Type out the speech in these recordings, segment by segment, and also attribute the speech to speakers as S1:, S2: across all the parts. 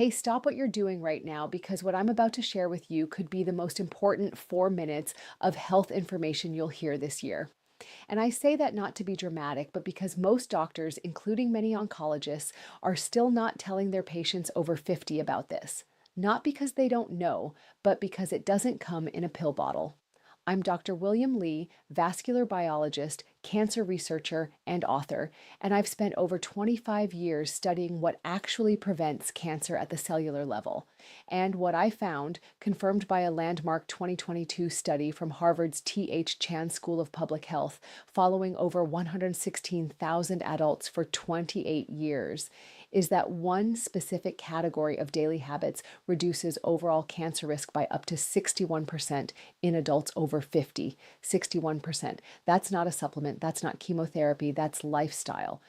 S1: Hey, stop what you're doing right now because what I'm about to share with you could be the most important 4 minutes of health information you'll hear this year. And I say that not to be dramatic, but because most doctors, including many oncologists, are still not telling their patients over 50 about this. Not because they don't know, but because it doesn't come in a pill bottle. I'm Dr. William Lee, vascular biologist, cancer researcher, and author, and I've spent over 25 years studying what actually prevents cancer at the cellular level. And what I found, confirmed by a landmark 2022 study from Harvard's T.H. Chan School of Public Health, following over 116,000 adults for 28 years, is that one specific category of daily habits reduces overall cancer risk by up to 61% in adults over 50. 61%. That's not a supplement, that's not chemotherapy, that's lifestyle.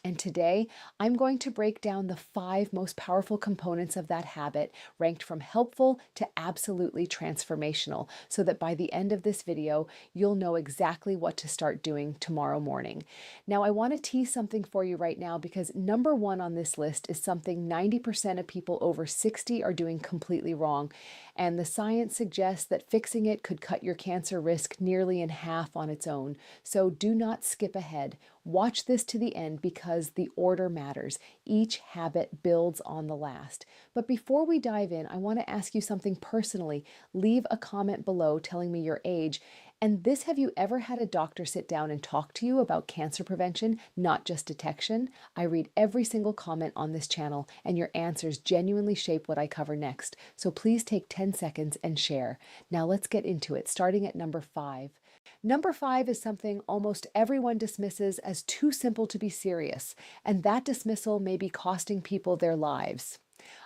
S1: And today, I'm going to break down the 5 most powerful components of that habit, ranked from helpful to absolutely transformational, so that by the end of this video, you'll know exactly what to start doing tomorrow morning. Now, I want to tease something for you right now because number 1 on this list is something 90% of people over 60 are doing completely wrong. And the science suggests that fixing it could cut your cancer risk nearly in half on its own. So do not skip ahead. Watch this to the end because the order matters. Each habit builds on the last. But before we dive in, I want to ask you something personally. Leave a comment below telling me your age. And this, have you ever had a doctor sit down and talk to you about cancer prevention, not just detection? I read every single comment on this channel, and your answers genuinely shape what I cover next. So please take 10 seconds and share. Now let's get into it, starting at number 5. Number 5 is something almost everyone dismisses as too simple to be serious, and that dismissal may be costing people their lives.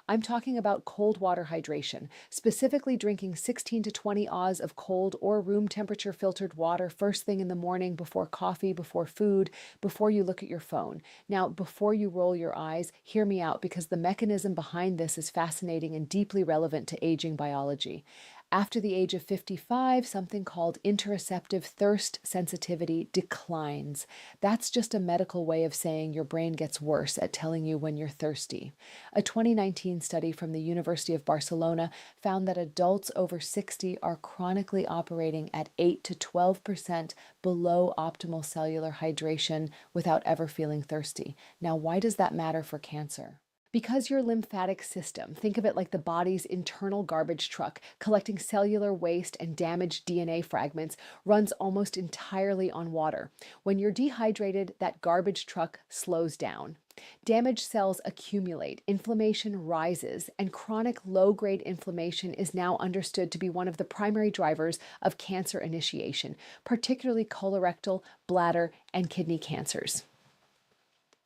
S1: I'm talking about cold water hydration, specifically drinking 16 to 20 Oz of cold or room temperature filtered water first thing in the morning, before coffee, before food, before you look at your phone. Now, before you roll your eyes, hear me out because the mechanism behind this is fascinating and deeply relevant to aging biology. After the age of 55, something called interoceptive thirst sensitivity declines. That's just a medical way of saying your brain gets worse at telling you when you're thirsty. A 2019 study from the University of Barcelona found that adults over 60 are chronically operating at 8 to 12% below optimal cellular hydration without ever feeling thirsty. Now, why does that matter for cancer? Because your lymphatic system, think of it like the body's internal garbage truck, collecting cellular waste and damaged DNA fragments, runs almost entirely on water. When you're dehydrated, that garbage truck slows down. Damaged cells accumulate, inflammation rises, and chronic low-grade inflammation is now understood to be one of the primary drivers of cancer initiation, particularly colorectal, bladder, and kidney cancers.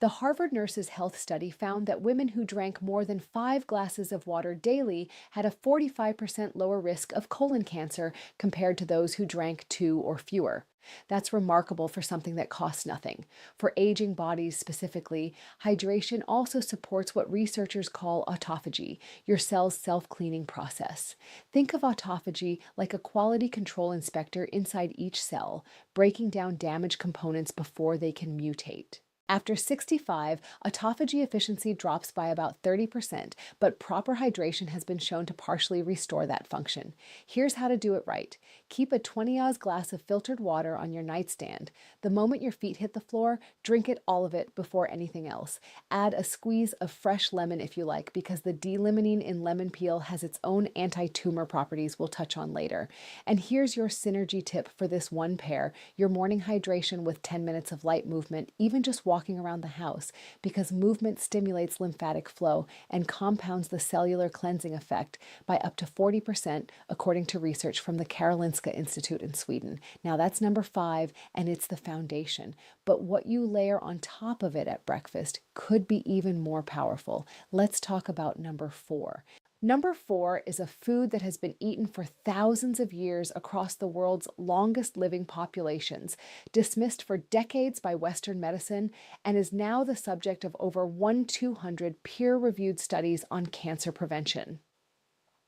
S1: The Harvard Nurses' Health Study found that women who drank more than 5 glasses of water daily had a 45% lower risk of colon cancer compared to those who drank 2 or fewer. That's remarkable for something that costs nothing. For aging bodies specifically, hydration also supports what researchers call autophagy, your cell's self-cleaning process. Think of autophagy like a quality control inspector inside each cell, breaking down damaged components before they can mutate. After 65, autophagy efficiency drops by about 30%, but proper hydration has been shown to partially restore that function. Here's how to do it right. Keep a 20-oz glass of filtered water on your nightstand. The moment your feet hit the floor, drink it, all of it, before anything else. Add a squeeze of fresh lemon if you like, because the D-limonene in lemon peel has its own anti-tumor properties we'll touch on later. And here's your synergy tip for this one pair, your morning hydration with 10 minutes of light movement, even just walking around the house, because movement stimulates lymphatic flow and compounds the cellular cleansing effect by up to 40%, according to research from the Karolinska Institute in Sweden. Now that's number 5, and it's the foundation. But what you layer on top of it at breakfast could be even more powerful. Let's talk about number 4. Number 4 is a food that has been eaten for thousands of years across the world's longest living populations, dismissed for decades by Western medicine, and is now the subject of over 1,200 peer-reviewed studies on cancer prevention.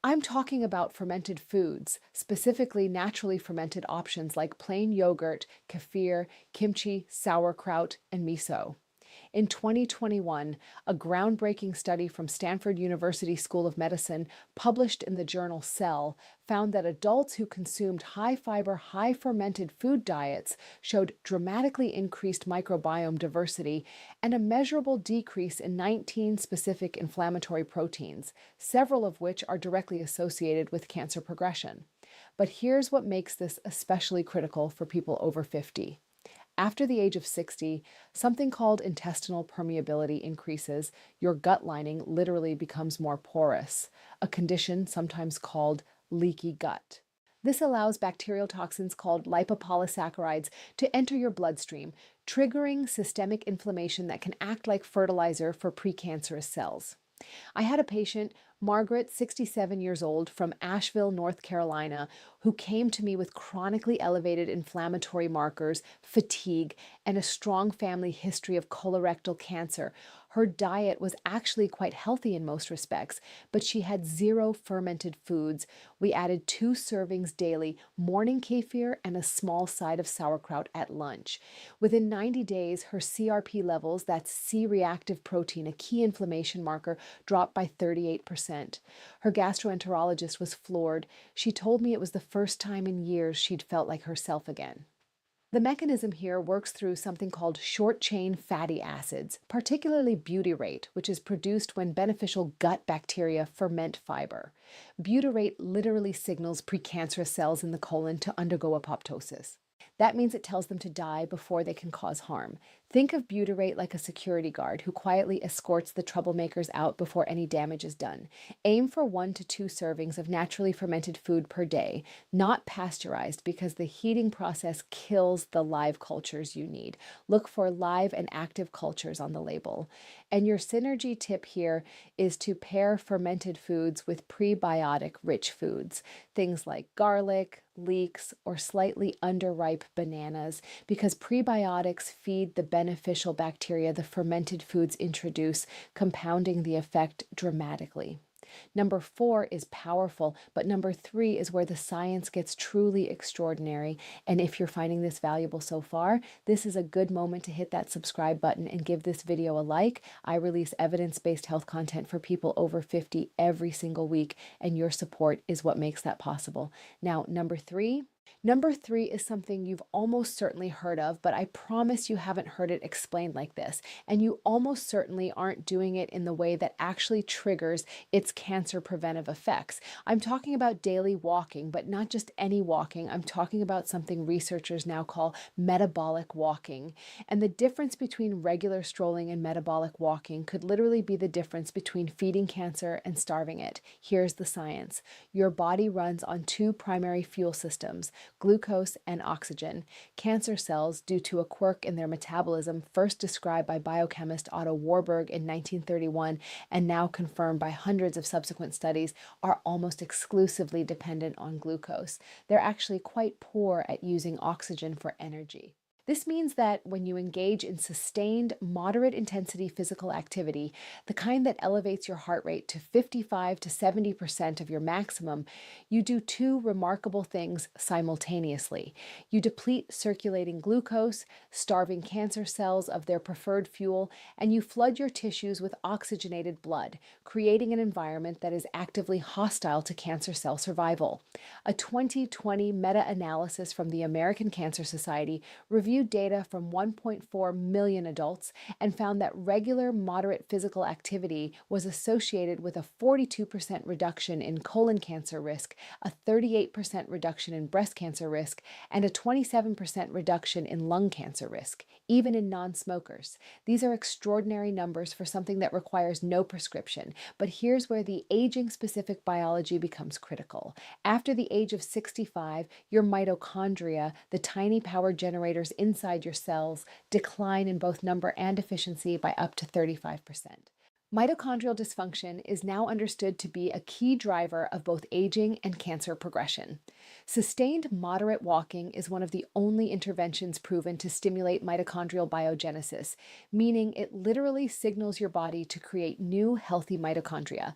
S1: I'm talking about fermented foods, specifically naturally fermented options like plain yogurt, kefir, kimchi, sauerkraut, and miso. In 2021, a groundbreaking study from Stanford University School of Medicine, published in the journal Cell, found that adults who consumed high fiber, high fermented food diets showed dramatically increased microbiome diversity and a measurable decrease in 19 specific inflammatory proteins, several of which are directly associated with cancer progression. But here's what makes this especially critical for people over 50. After the age of 60, something called intestinal permeability increases. Your gut lining literally becomes more porous, a condition sometimes called leaky gut. This allows bacterial toxins called lipopolysaccharides to enter your bloodstream, triggering systemic inflammation that can act like fertilizer for precancerous cells. I had a patient, Margaret, 67 years old, from Asheville, North Carolina, who came to me with chronically elevated inflammatory markers, fatigue, and a strong family history of colorectal cancer. Her diet was actually quite healthy in most respects, but she had zero fermented foods. We added 2 servings daily, morning kefir and a small side of sauerkraut at lunch. Within 90 days, her CRP levels, that's C-reactive protein, a key inflammation marker, dropped by 38%. Her gastroenterologist was floored. She told me it was the first time in years she'd felt like herself again. The mechanism here works through something called short-chain fatty acids, particularly butyrate, which is produced when beneficial gut bacteria ferment fiber. Butyrate literally signals precancerous cells in the colon to undergo apoptosis. That means it tells them to die before they can cause harm. Think of butyrate like a security guard who quietly escorts the troublemakers out before any damage is done. Aim for 1 to 2 servings of naturally fermented food per day, not pasteurized, because the heating process kills the live cultures you need. Look for live and active cultures on the label. And your synergy tip here is to pair fermented foods with prebiotic-rich foods, things like garlic, leeks, or slightly underripe bananas, because prebiotics feed the beneficial bacteria the fermented foods introduce, compounding the effect dramatically. Number 4 is powerful, but number 3 is where the science gets truly extraordinary. And if you're finding this valuable so far, this is a good moment to hit that subscribe button and give this video a like. I release evidence-based health content for people over 50 every single week, and your support is what makes that possible. Now, number 3 is something you've almost certainly heard of, but I promise you haven't heard it explained like this, and you almost certainly aren't doing it in the way that actually triggers its cancer preventive effects. I'm talking about daily walking, but not just any walking. I'm talking about something researchers now call metabolic walking. And the difference between regular strolling and metabolic walking could literally be the difference between feeding cancer and starving it. Here's the science. Your body runs on 2 primary fuel systems, glucose and oxygen. Cancer cells, due to a quirk in their metabolism first described by biochemist Otto Warburg in 1931 and now confirmed by hundreds of subsequent studies, are almost exclusively dependent on glucose. They're actually quite poor at using oxygen for energy. This means that when you engage in sustained, moderate intensity physical activity, the kind that elevates your heart rate to 55 to 70% of your maximum, you do 2 remarkable things simultaneously. You deplete circulating glucose, starving cancer cells of their preferred fuel, and you flood your tissues with oxygenated blood, creating an environment that is actively hostile to cancer cell survival. A 2020 meta-analysis from the American Cancer Society reviewed data from 1.4 million adults and found that regular moderate physical activity was associated with a 42% reduction in colon cancer risk, a 38% reduction in breast cancer risk, and a 27% reduction in lung cancer risk, even in non-smokers. These are extraordinary numbers for something that requires no prescription, but here's where the aging-specific biology becomes critical. After the age of 65, your mitochondria, the tiny power generators inside your cells, decline in both number and efficiency by up to 35%. Mitochondrial dysfunction is now understood to be a key driver of both aging and cancer progression. Sustained moderate walking is one of the only interventions proven to stimulate mitochondrial biogenesis, meaning it literally signals your body to create new healthy mitochondria.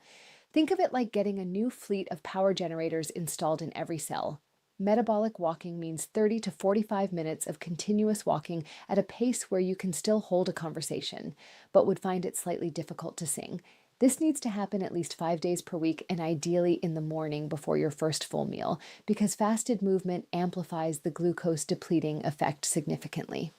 S1: Think of it like getting a new fleet of power generators installed in every cell. Metabolic walking means 30 to 45 minutes of continuous walking at a pace where you can still hold a conversation, but would find it slightly difficult to sing. This needs to happen at least 5 days per week and ideally in the morning before your first full meal, because fasted movement amplifies the glucose depleting effect significantly.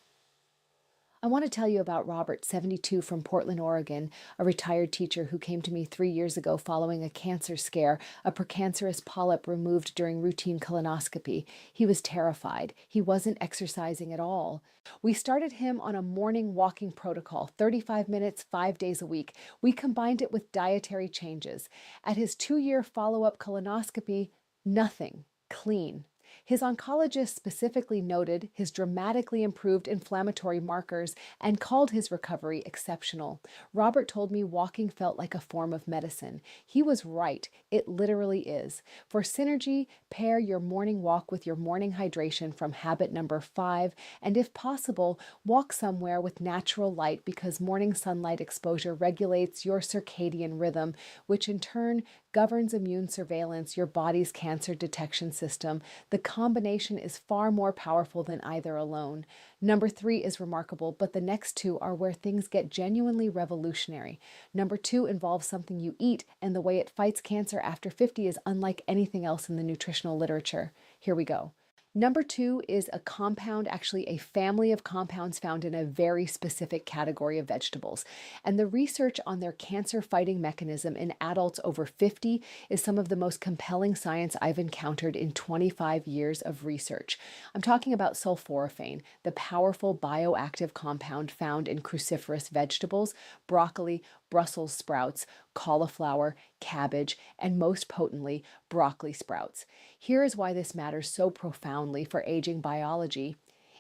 S1: I want to tell you about Robert, 72, from Portland, Oregon, a retired teacher who came to me 3 years ago following a cancer scare, a precancerous polyp removed during routine colonoscopy. He was terrified. He wasn't exercising at all. We started him on a morning walking protocol, 35 minutes, 5 days a week. We combined it with dietary changes. At his 2-year follow-up colonoscopy, nothing. Clean. His oncologist specifically noted his dramatically improved inflammatory markers and called his recovery exceptional. Robert told me walking felt like a form of medicine. He was right. It literally is. For synergy, pair your morning walk with your morning hydration from habit number 5, and if possible, walk somewhere with natural light because morning sunlight exposure regulates your circadian rhythm, which in turn governs immune surveillance, your body's cancer detection system. The combination is far more powerful than either alone. Number 3 is remarkable, but the next two are where things get genuinely revolutionary. Number 2 involves something you eat, and the way it fights cancer after 50 is unlike anything else in the nutritional literature. Here we go. Number 2 is a compound, actually a family of compounds found in a very specific category of vegetables. And the research on their cancer-fighting mechanism in adults over 50 is some of the most compelling science I've encountered in 25 years of research. I'm talking about sulforaphane, the powerful bioactive compound found in cruciferous vegetables, broccoli, Brussels sprouts, cauliflower, cabbage, and most potently, broccoli sprouts. Here is why this matters so profoundly for aging biology.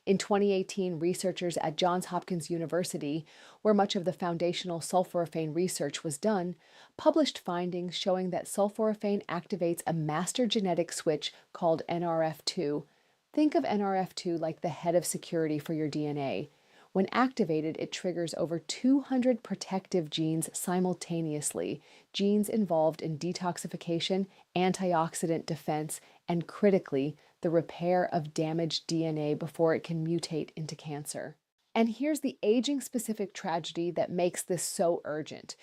S1: In 2018, researchers at Johns Hopkins University, where much of the foundational sulforaphane research was done, published findings showing that sulforaphane activates a master genetic switch called NRF2. Think of NRF2 like the head of security for your DNA. When activated, it triggers over 200 protective genes simultaneously, genes involved in detoxification, antioxidant defense, and critically, the repair of damaged DNA before it can mutate into cancer. And here's the aging-specific tragedy that makes this so urgent.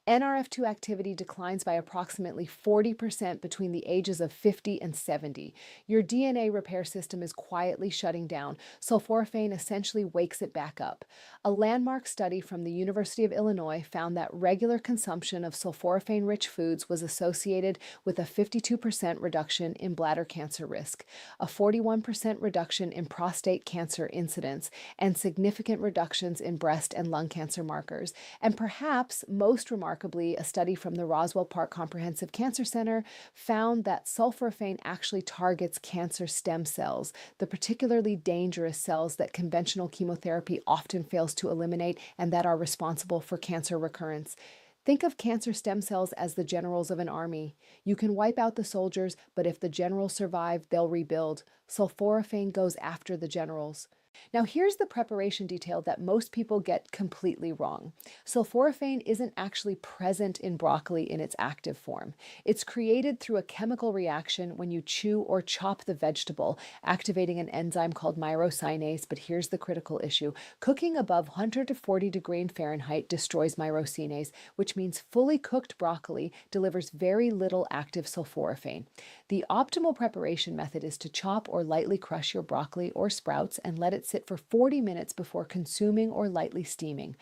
S1: NRF2 activity declines by approximately 40% between the ages of 50 and 70. Your DNA repair system is quietly shutting down. Sulforaphane essentially wakes it back up. A landmark study from the University of Illinois found that regular consumption of sulforaphane-rich foods was associated with a 52% reduction in bladder cancer risk, a 41% reduction in prostate cancer incidence, and significant reductions in breast and lung cancer markers. And perhaps most remarkably, a study from the Roswell Park Comprehensive Cancer Center found that sulforaphane actually targets cancer stem cells, the particularly dangerous cells that conventional chemotherapy often fails to eliminate and that are responsible for cancer recurrence. Think of cancer stem cells as the generals of an army. You can wipe out the soldiers, but if the generals survive, they'll rebuild. Sulforaphane goes after the generals. Now, here's the preparation detail that most people get completely wrong. Sulforaphane isn't actually present in broccoli in its active form. It's created through a chemical reaction when you chew or chop the vegetable, activating an enzyme called myrosinase. But here's the critical issue. Cooking above 140 degrees Fahrenheit destroys myrosinase, which means fully cooked broccoli delivers very little active sulforaphane. The optimal preparation method is to chop or lightly crush your broccoli or sprouts and let it sit for 40 minutes before consuming or lightly steaming.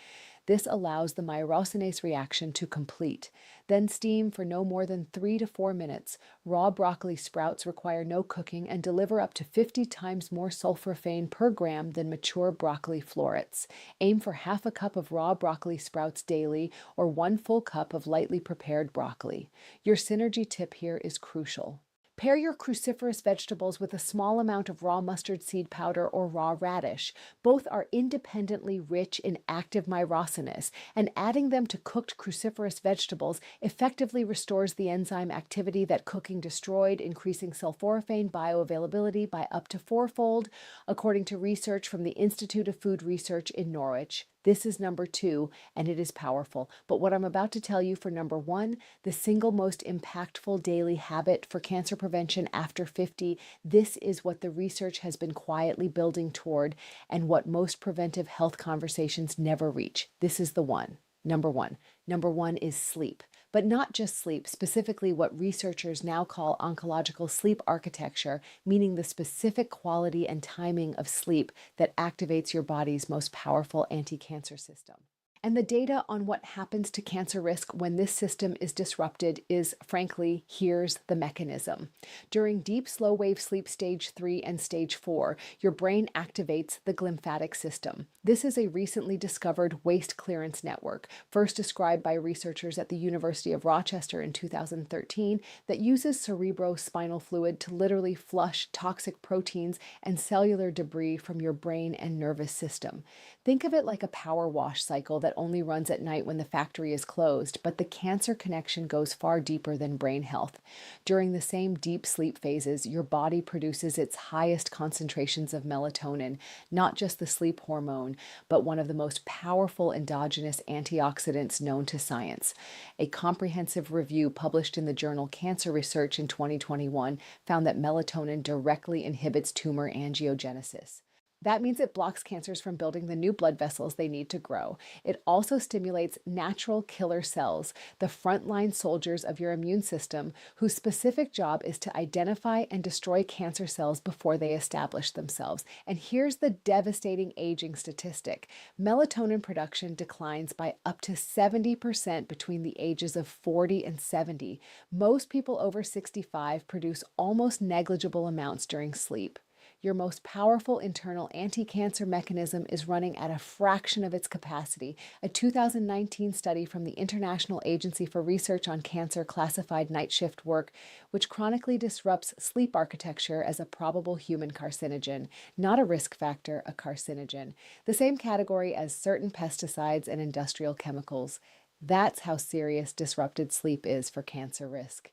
S1: This allows the myrosinase reaction to complete. Then steam for no more than 3 to 4 minutes. Raw broccoli sprouts require no cooking and deliver up to 50 times more sulforaphane per gram than mature broccoli florets. Aim for half a cup of raw broccoli sprouts daily or 1 full cup of lightly prepared broccoli. Your synergy tip here is crucial. Pair your cruciferous vegetables with a small amount of raw mustard seed powder or raw radish. Both are independently rich in active myrosinase, and adding them to cooked cruciferous vegetables effectively restores the enzyme activity that cooking destroyed, increasing sulforaphane bioavailability by up to 4-fold, according to research from the Institute of Food Research in Norwich. This is number 2, and it is powerful. But what I'm about to tell you for number 1, the single most impactful daily habit for cancer prevention after 50, this is what the research has been quietly building toward and what most preventive health conversations never reach. This is the one. Number 1. Number 1 is sleep. But not just sleep, specifically what researchers now call oncological sleep architecture, meaning the specific quality and timing of sleep that activates your body's most powerful anti-cancer system. And the data on what happens to cancer risk when this system is disrupted is, frankly, here's the mechanism. During deep slow wave sleep stage 3 and stage 4, your brain activates the glymphatic system. This is a recently discovered waste clearance network, first described by researchers at the University of Rochester in 2013, that uses cerebrospinal fluid to literally flush toxic proteins and cellular debris from your brain and nervous system. Think of it like a power wash cycle that only runs at night when the factory is closed, but the cancer connection goes far deeper than brain health. During the same deep sleep phases, your body produces its highest concentrations of melatonin, not just the sleep hormone, but one of the most powerful endogenous antioxidants known to science. A comprehensive review published in the journal Cancer Research in 2021 found that melatonin directly inhibits tumor angiogenesis. That means it blocks cancers from building the new blood vessels they need to grow. It also stimulates natural killer cells, the frontline soldiers of your immune system, whose specific job is to identify and destroy cancer cells before they establish themselves. And here's the devastating aging statistic. Melatonin production declines by up to 70% between the ages of 40 and 70. Most people over 65 produce almost negligible amounts during sleep. Your most powerful internal anti-cancer mechanism is running at a fraction of its capacity. A 2019 study from the International Agency for Research on Cancer classified night shift work, which chronically disrupts sleep architecture as a probable human carcinogen, not a risk factor, a carcinogen, the same category as certain pesticides and industrial chemicals. That's how serious disrupted sleep is for cancer risk.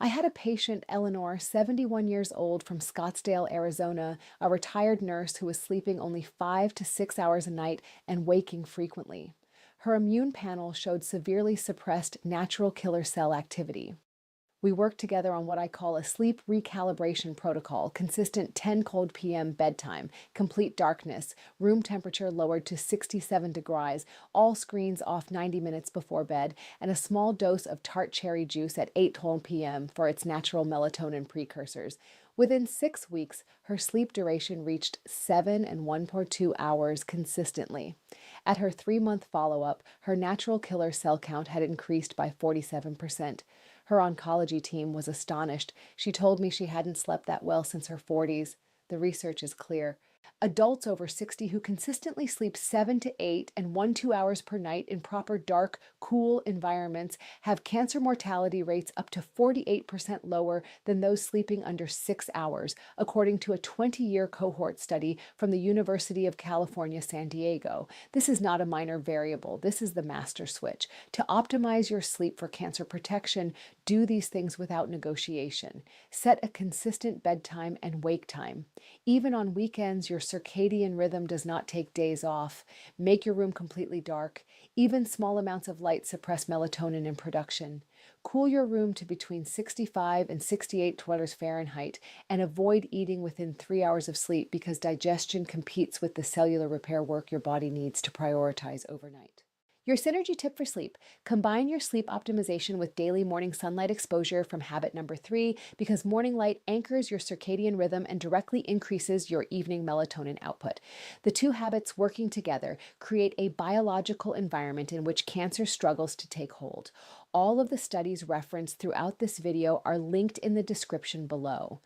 S1: I had a patient, Eleanor, 71 years old, from Scottsdale, Arizona, a retired nurse who was sleeping only 5 to 6 hours a night and waking frequently. Her immune panel showed severely suppressed natural killer cell activity. We worked together on what I call a sleep recalibration protocol, consistent 10 cold p.m. bedtime, complete darkness, room temperature lowered to 67 degrees, all screens off 90 minutes before bed, and a small dose of tart cherry juice at 8 cold p.m. for its natural melatonin precursors. Within 6 weeks, her sleep duration reached 7 and 1.2 hours consistently. At her 3-month follow-up, her natural killer cell count had increased by 47%. Her oncology team was astonished. She told me she hadn't slept that well since her 40s. The research is clear. Adults over 60 who consistently sleep 7 to 8 and 1-2 hours per night in proper dark, cool environments have cancer mortality rates up to 48% lower than those sleeping under 6 hours, according to a 20-year cohort study from the University of California, San Diego. This is not a minor variable. This is the master switch. To optimize your sleep for cancer protection, do these things without negotiation. Set a consistent bedtime and wake time. Even on weekends, your circadian rhythm does not take days off. Make your room completely dark. Even small amounts of light suppress melatonin in production. Cool your room to between 65 and 68 degrees Fahrenheit and avoid eating within 3 hours of sleep because digestion competes with the cellular repair work your body needs to prioritize overnight. Your synergy tip for sleep: combine your sleep optimization with daily morning sunlight exposure from habit number 3 because morning light anchors your circadian rhythm and directly increases your evening melatonin output. The two habits working together create a biological environment in which cancer struggles to take hold. All of the studies referenced throughout this video are linked in the description below.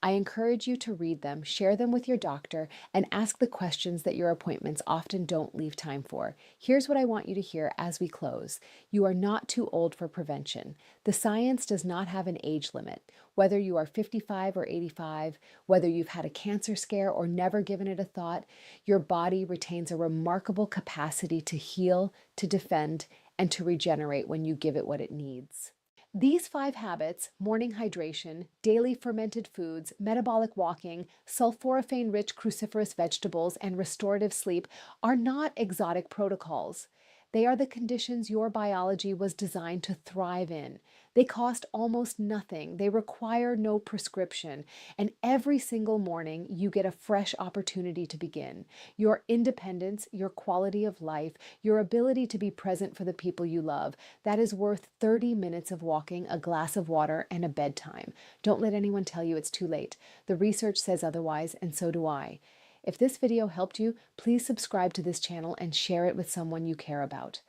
S1: I encourage you to read them, share them with your doctor, and ask the questions that your appointments often don't leave time for. Here's what I want you to hear as we close. You are not too old for prevention. The science does not have an age limit. Whether you are 55 or 85, whether you've had a cancer scare or never given it a thought, your body retains a remarkable capacity to heal, to defend, and to regenerate when you give it what it needs. These 5 habits, morning hydration, daily fermented foods, metabolic walking, sulforaphane rich cruciferous vegetables, and restorative sleep, are not exotic protocols. They are the conditions your biology was designed to thrive in. They cost almost nothing, they require no prescription, and every single morning you get a fresh opportunity to begin. Your independence, your quality of life, your ability to be present for the people you love, that is worth 30 minutes of walking, a glass of water, and a bedtime. Don't let anyone tell you it's too late. The research says otherwise, and so do I. If this video helped you, please subscribe to this channel and share it with someone you care about.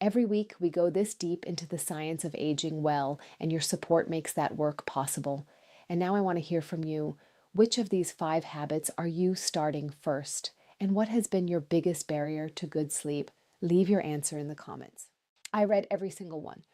S1: Every week, we go this deep into the science of aging well, and your support makes that work possible. And now I want to hear from you. Which of these 5 habits are you starting first? And what has been your biggest barrier to good sleep? Leave your answer in the comments. I read every single one.